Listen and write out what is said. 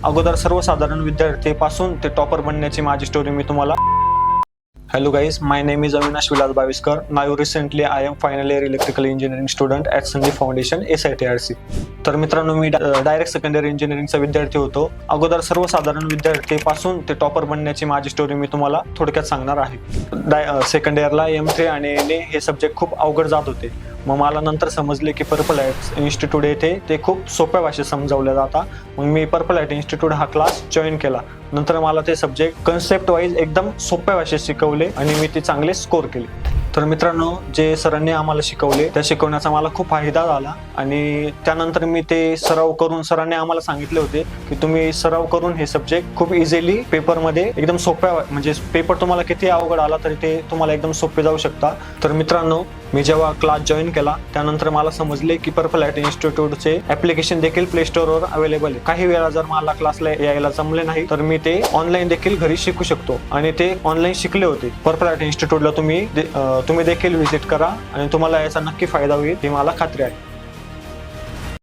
अगोदर सर्वसाधारण विद्यार्थी पासून ते टॉपर बनण्याची माझी स्टोरी मी तुम्हाला. Hello guys, my name is Avinash Vilas Baviskar. Now recently I am final year electrical engineering student at Sandeep Foundation SITRC. तर मित्रांनो, मी डायरेक्ट सेकंडरी इंजिनिअरिंगचा विद्यार्थी होतो. अगोदर सर्वसाधारण विद्यार्थी पासून ते टॉपर बनण्याची माझी स्टोरी मी तुम्हाला थोडक्यात सांगणार आहे. सेकंड इयरला M3 आणि NA हे सब्जेक्ट खूप अवघड जात होते. मग मला नंतर समजले की पर्पल लाईट इन्स्टिट्यूट येथे ते खूप सोप्या भाषेत समजावलं जातात. मग मी पर्पल लाईट इन्स्टिट्यूट हा क्लास जॉईन केला. नंतर मला ते सब्जेक्ट कन्सेप्ट वाईज एकदम सोप्या भाषेत शिकवले आणि मी ते चांगले स्कोर केले. तर मित्रांनो, जे सरांनी आम्हाला शिकवले त्या शिकवण्याचा मला खूप फायदा झाला आणि त्यानंतर मी ते सराव करून सरांनी आम्हाला सांगितले होते की तुम्ही सराव करून हे सब्जेक्ट खूप इझिली पेपरमध्ये एकदम सोप्या, म्हणजे पेपर तुम्हाला किती अवघड आला तरी ते तुम्हाला एकदम सोपे जाऊ शकता. तर मित्रांनो, मी जेव्हा क्लास जॉईन केला त्यानंतर मला समजले की पर्पल लाईट इन्स्टिट्यूटचे ऍप्लिकेशन देखील प्ले स्टोअरवर अवेलेबल आहे. काही वेळा जर मला क्लासला यायला जमले नाही तर मी ते ऑनलाईन देखील घरी शिकू शकतो आणि ते ऑनलाईन शिकले होते. पर्पल लाईट इन्स्टिट्यूटला तुम्ही देखील व्हिजिट करा आणि तुम्हाला याचा नक्की फायदा होईल ही मला खात्री आहे.